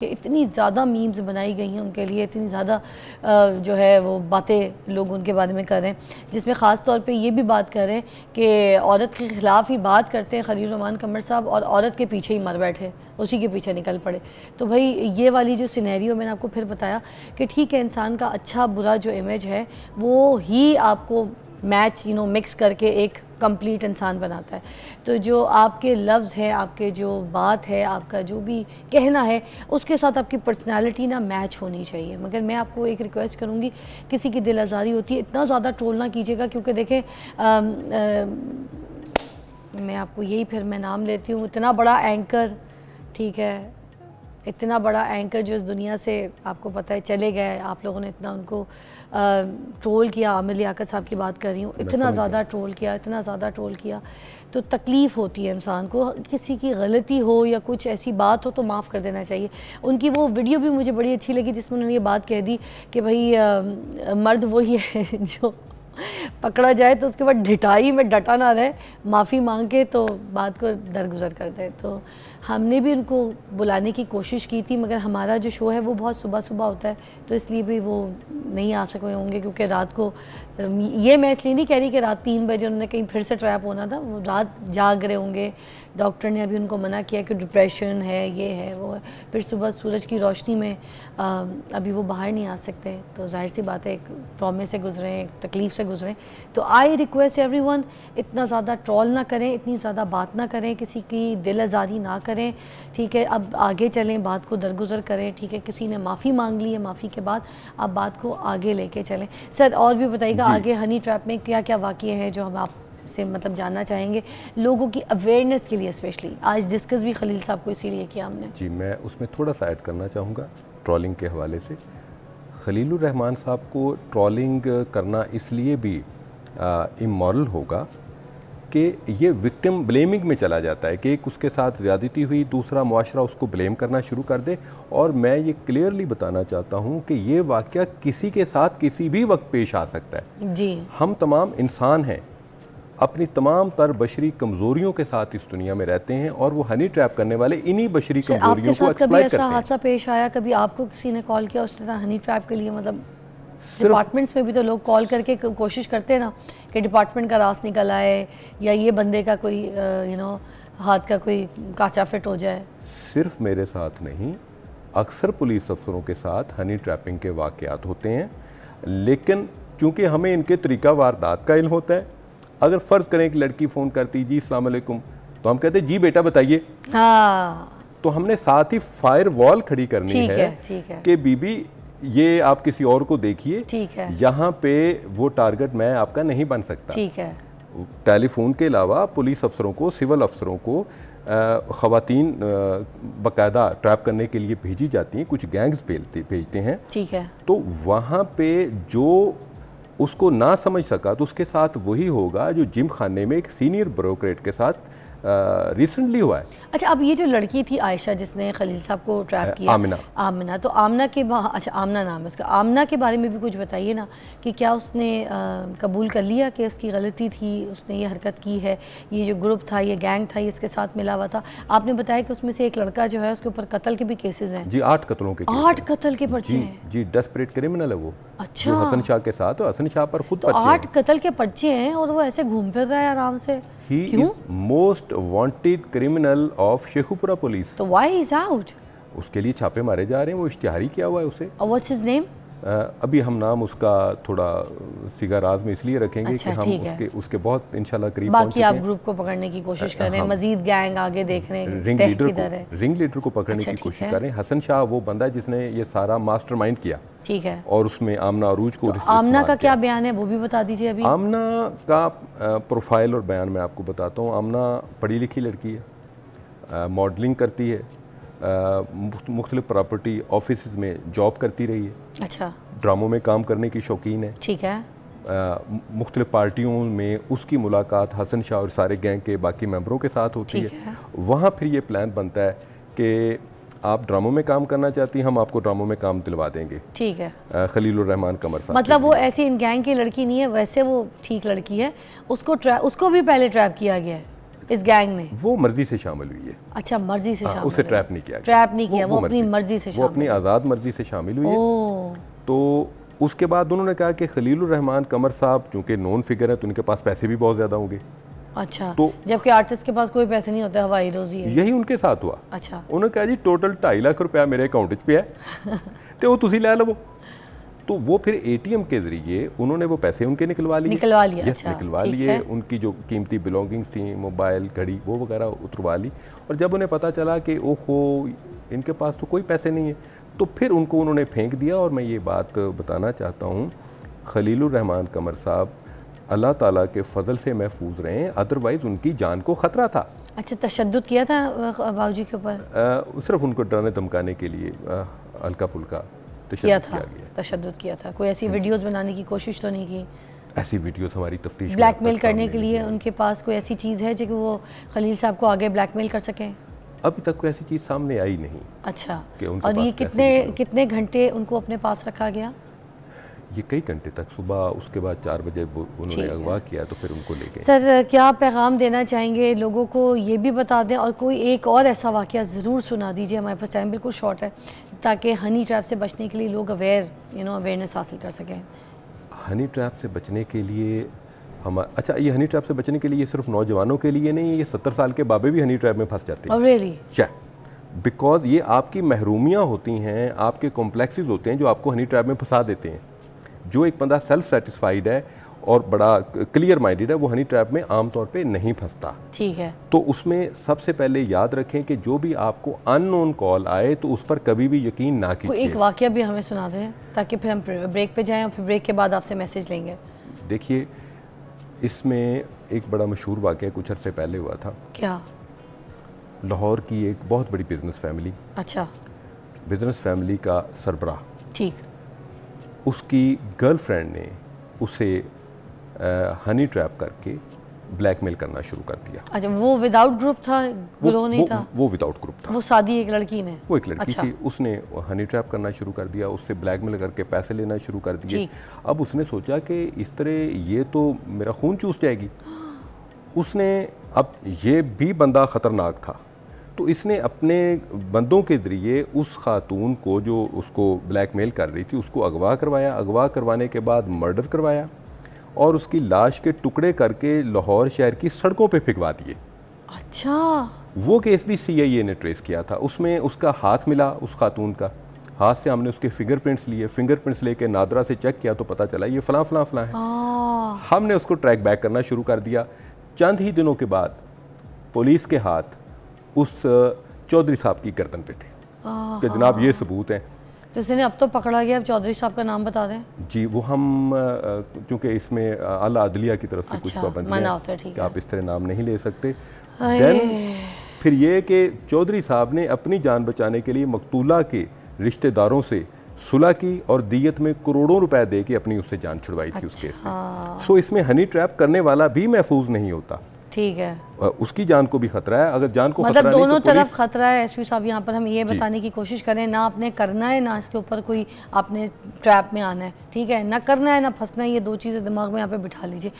कि इतनी ज़्यादा मीम्स बनाई गई हैं उनके लिए, इतनी ज़्यादा जो है वो बातें लोग उनके बारे में कर रहे हैं, जिसमें ख़ास तौर पे ये भी बात कर रहे हैं कि औरत के ख़िलाफ़ ही बात करते हैं खलील रहमान कमर साहब और औरत के पीछे ही मर बैठे, उसी के पीछे निकल पड़े। तो भाई ये वाली जो सिनेरियो मैंने आपको फिर बताया कि ठीक है, इंसान का अच्छा बुरा जो इमेज है वो ही आपको मैच मिक्स करके एक कंप्लीट इंसान बनाता है। तो जो आपके लफ्ज़ है, आपके जो बात है, आपका जो भी कहना है, उसके साथ आपकी पर्सनालिटी ना मैच होनी चाहिए। मगर मैं आपको एक रिक्वेस्ट करूँगी, किसी की दिल आज़ारी होती है, इतना ज़्यादा ट्रोल ना कीजिएगा, क्योंकि देखें मैं आपको यही फिर मैं नाम लेती हूँ, इतना बड़ा एंकर, ठीक है, इतना बड़ा एंकर जो इस दुनिया से आपको पता है चले गए, आप लोगों ने इतना उनको ट्रोल किया। आमिर लियाकत साहब की बात कर रही हूँ, इतना ज़्यादा ट्रोल किया, इतना ज़्यादा ट्रोल किया, तो तकलीफ़ होती है इंसान को। किसी की गलती हो या कुछ ऐसी बात हो तो माफ़ कर देना चाहिए। उनकी वो वीडियो भी मुझे बड़ी अच्छी लगी जिसमें उन्होंने ये बात कह दी कि भाई मर्द वही है जो पकड़ा जाए तो उसके बाद ढिठाई में डटा ना रहे, माफ़ी मांग के तो बात को दरगुजर कर दे। तो हमने भी उनको बुलाने की कोशिश की थी, मगर हमारा जो शो है वो बहुत सुबह सुबह होता है, तो इसलिए भी वो नहीं आ सके होंगे। क्योंकि रात को ये मैं इसलिए नहीं कह रही कि रात 3 बजे उन्होंने कहीं फिर से ट्रैप होना था, वो रात जाग रहे होंगे। डॉक्टर ने अभी उनको मना किया कि डिप्रेशन है, ये है, वो है। फिर सुबह सूरज की रोशनी में अभी वो बाहर नहीं आ सकते, तो जाहिर सी बात है एक ट्रॉमे से गुजरें, एक तकलीफ़ से गुजरें। तो आई रिक्वेस्ट एवरीवन, इतना ज़्यादा ट्रोल ना करें, इतनी ज़्यादा बात ना करें, किसी की दिल आज़ारी ना करें, ठीक है। अब आगे चलें, बात को दरगुजर करें, ठीक है। किसी ने माफ़ी मांग ली है, माफ़ी के बाद आप बात को आगे लेके चलें। सर और भी बताइएगा आगे हनी ट्रैप में क्या क्या वाक़ये हैं जो हम आप से मतलब जानना चाहेंगे, लोगों की अवेयरनेस के लिए स्पेशली। आज डिस्कस भी खलील साहब को इसीलिए किया हमने। जी, मैं उसमें थोड़ा सा ऐड करना चाहूँगा ट्रोलिंग के हवाले से। खलीलुर रहमान साहब को ट्रोलिंग करना इसलिए भी इमोरल होगा कि ये विक्टिम ब्लेमिंग में चला जाता है कि एक उसके साथ ज़्यादती हुई, दूसरा मुआशरा उसको ब्लेम करना शुरू कर दे। और मैं ये क्लियरली बताना चाहता हूँ कि ये वाक़या किसी के साथ किसी भी वक्त पेश आ सकता है जी। हम तमाम इंसान हैं, अपनी तमाम तर बशरी कमज़ोरियों के साथ इस दुनिया में रहते हैं, और वो हनी ट्रैप करने वाले इन्हीं बशरी कमज़ोरियों को एक्सप्लॉइट करते हैं। ऐसा हादसा पेश आया कभी आपको, किसी ने कॉल किया उस तरह हनी ट्रैप के लिए? मतलब डिपार्टमेंट्स में भी तो लोग कॉल करके कोशिश करते हैं ना कि डिपार्टमेंट का रास निकल आए, या ये बंदे का कोई हाथ का कोई कांचा फिट हो जाए। सिर्फ मेरे साथ नहीं, अक्सर पुलिस अफसरों के साथ हनी ट्रैपिंग के वाक़यात होते हैं, लेकिन चूँकि हमें इनके तरीका वारदात का इल्म होता है। अगर फ़र्ज़ करें एक लड़की फ़ोन करती, जी अस्सलाम वालेकुम, तो हम कहते जी बेटा बताइए। हाँ, तो हमने साथ ही फायर वॉल खड़ी करनी है कि बीबी ये आप किसी और को देखिए, ठीक है, यहाँ पे वो टारगेट मैं आपका नहीं बन सकता। ठीक है। टेलीफोन के अलावा पुलिस अफसरों को, सिविल अफसरों को ख़वातीन बाकायदा ट्रैप करने के लिए भेजी जाती हैं, कुछ गैंग्स भेजते हैं। ठीक है। तो वहाँ पे जो उसको ना समझ सका तो उसके साथ वही होगा जो जिम खाने में एक सीनियर ब्रोकरेट के साथ रिसेंटली हुआ है। अच्छा, अब ये जो लड़की थी आयशा जिसने खलील साहब को ट्रैप किया, आमिना, तो आमना के अच्छा आमना नाम है उसका, आमना के बारे में भी कुछ बताइए ना कि क्या उसने कबूल कर लिया कि इसकी गलती थी, उसने ये हरकत की है, ये जो ग्रुप था, ये गैंग था, ये इसके साथ मिला हुआ था। आपने बताया कि उसमें से एक लड़का जो है उसके ऊपर कत्ल के भी केसेस हैं। जी, 8 कत्लों के, 8 कत्ल के पर्चे हैं जी। डेस्परेट क्रिमिनल है वो। अच्छा, हसन शाह के साथ, हसन शाह पर खुद 8 कत्ल के पर्चे हैं और वो ऐसे घूम फिर रहा है आराम से। He is most wanted criminal of Sheikhupura police. तो why is out? उसके लिए छापे मारे जा रहे हैं, वो इश्तिहारी किया हुआ है उसे। और what's his name? अभी हम नाम उसका थोड़ा सिगा राज में इसलिए रखेंगे कि हम उसके बहुत इंशाल्लाह करीब पहुंच चुके हैं। बाकी आप ग्रुप को पकड़ने की कोशिश कर रहे हैं, मजीद गैंग आगे देख रहे हैं, रिंग लीडर को पकड़ने की कोशिश कर रहे हैं। हसन शाह वो बंदा है जिसने ये सारा मास्टरमाइंड किया। ठीक है। और उसमें आमना अरूज को, तो आमना का क्या बयान है वो भी बता दीजिए अभी। आमना का प्रोफाइल और बयान मैं आपको बताता हूँ। आमना पढ़ी लिखी लड़की है, मॉडलिंग करती है, मुख्तलिफ प्रॉपर्टी ऑफिस में जॉब करती रही है। अच्छा। ड्रामों में काम करने की शौकीन है। ठीक है। मुख्तलिफ पार्टियों में उसकी मुलाकात हसन शाह और सारे गैंग के बाकी मेंबरों के साथ होती है। वहाँ फिर ये प्लान बनता है कि आप ड्रामों में काम करना चाहती हैं, हम आपको ड्रामों में काम दिलवा देंगे। ठीक है। खलीलुर रहमान कमर साहब, मतलब वो ऐसी इन गैंग की लड़की नहीं है, वैसे वो ठीक लड़की है, उसको भी पहले ट्रैप किया गया है। इस गैंग ने? वो मर्जी से शामिल हुई है। अच्छा, मर्जी से शामिल? उसे ट्रैप नहीं किया गया। ट्रैप नहीं किया, वो अपनी मर्जी से शामिल, वो अपनी आज़ाद मर्जी से शामिल हुई है। तो उसके बाद उन्होंने कहा कि खलीलुर रहमान कमर साहब चूँकि नॉन फिगर है तो उनके पास पैसे भी बहुत ज़्यादा होंगे। अच्छा, तो जबकि आर्टिस्ट के पास कोई पैसे नहीं होते, हवाई रोजी है। यही उनके साथ हुआ। अच्छा, उन्होंने कहा जी टोटल 2.5 लाख रुपया मेरे अकाउंट पे है तो वो तुसी लै लवो। तो वो फिर एटीएम के जरिए उन्होंने वो पैसे उनके निकलवा लिए। अच्छा, निकलवा लिए। उनकी जो कीमती बिलोंगिंग्स थी, मोबाइल, घड़ी, वो वगैरह उतरवा ली। और जब उन्हें पता चला कि ओहो इनके पास तो कोई पैसे नहीं है, तो फिर उनको उन्होंने फेंक दिया। और मैं ये बात बताना चाहता हूँ, खलीलुर रहमान कमर साहब अल्लाह ताला के फजल से महफूज रहे, अदरवाइज़ उनकी जान को ख़तरा था। अच्छा, तशद्दुद किया था बाबूजी के ऊपर? सिर्फ उनको डराने धमकाने के लिए हल्का फुल्का किया था, तशद्दुद किया था। कोई ऐसी वीडियोस बनाने की कोशिश तो नहीं की? ऐसी वीडियोस हमारी तफ्तीश ब्लैकमेल करने के लिए उनके पास कोई ऐसी चीज़ है जो कि वो खलील साहब को आगे ब्लैकमेल कर सकें? अभी तक कोई ऐसी चीज़ सामने आई नहीं। अच्छा, और ये कितने घंटे उनको अपने पास रखा गया? ये कई घंटे तक, सुबह उसके बाद 4 बजे उन्होंने अगवा किया तो फिर उनको ले गए। सर, क्या पैगाम देना चाहेंगे लोगों को? ये भी बता दें, और कोई एक और ऐसा वाक़या ज़रूर सुना दीजिए, हमारे पास टाइम बिल्कुल शॉर्ट है, ताकि हनी ट्रैप से बचने के लिए लोग अवेयरनेस हासिल कर सकें। हनी ट्रैप से बचने के लिए अच्छा, ये हनी ट्रैप से बचने के लिए सिर्फ नौजवानों के लिए नहीं, ये 70 साल के बाबे भी हनी ट्रैप में फंस जाते हैं। रियली? बिकॉज ये आपकी महरूमियाँ होती हैं, आपके कॉम्प्लेक्सेस होते हैं जो आपको हनी ट्रैप में फंसा देते हैं। जो एक बंदा सेल्फ सेटिस्फाइड है और बड़ा क्लियर माइंडेड है, वो हनी ट्रैप में आमतौर पे नहीं फंसता। ठीक है। तो उसमें सबसे पहले याद रखें कि जो भी आपको अननोन कॉल आए तो उस पर कभी भी यकीन ना कीजिए। एक वाकया भी हमें सुना दें ताकि फिर हम ब्रेक पे जाएं और फिर ब्रेक के बाद आपसे मैसेज लेंगे। देखिए, इसमें एक बड़ा मशहूर वाकया कुछ अर्से पहले हुआ था। क्या? लाहौर की एक बहुत बड़ी बिजनेस फैमिली, अच्छा, बिजनेस फैमिली का सरबराह, ठीक, उसकी गर्लफ्रेंड ने उसे हनी ट्रैप करके ब्लैकमेल करना शुरू कर दिया। अच्छा, वो विदाउट ग्रुप था, ग्रुप नहीं था? वो विदाउट ग्रुप था। वो सादी एक लड़की ने? वो एक लड़की थी, उसने हनी ट्रैप करना शुरू कर दिया, उससे ब्लैकमेल करके पैसे लेना शुरू कर दिए। अब उसने सोचा कि इस तरह ये तो मेरा खून चूस जाएगी। उसने, अब ये भी बंदा ख़तरनाक था, तो इसने अपने बंदों के ज़रिए उस खातून को जो उसको ब्लैकमेल कर रही थी उसको अगवा करवाया। अगवा करवाने के बाद मर्डर करवाया और उसकी लाश के टुकड़े करके लाहौर शहर की सड़कों पे फेंकवा दिए। अच्छा, वो केस भी CIA ने ट्रेस किया था। उसमें उसका हाथ मिला, उस खातून का हाथ से हमने उसके फिंगरप्रिंट्स लिए। फिंगरप्रिंट्स लेके नादरा से चेक किया तो पता चला ये फ़लाँ फ़लाँ फ़लाँ है। हमने उसको ट्रैक बैक करना शुरू कर दिया। चंद ही दिनों के बाद पुलिस के हाथ उस चौधरी साहब की गर्दन पे थे कि जनाब ये सबूत हैं। तो उसने अब तो पकड़ा गया। अब चौधरी साहब का नाम बता दें जी। वो हम क्योंकि इसमें आला अदलिया की तरफ से कुछ पाबंदियां हैं कि आप इस तरह नाम नहीं ले सकते। देन फिर ये कि चौधरी साहब ने अपनी जान बचाने के लिए मकतूला के रिश्तेदारों से सुलह की और दियत में करोड़ों रुपए दे के अपनी उससे जान छुड़वाई थी उस केस से। सो इसमें हनी ट्रैप करने वाला भी महफूज नहीं होता। ठीक है, उसकी जान को भी खतरा है। अगर जान को मतलब दोनों तरफ खतरा है। एसपी साहब, यहाँ पर हम ये बताने की कोशिश करें, ना आपने करना है ना इसके ऊपर कोई आपने ट्रैप में आना है, ठीक है, ना करना है ना फंसना है। ये दो चीज़ें दिमाग में यहाँ पे बिठा लीजिए।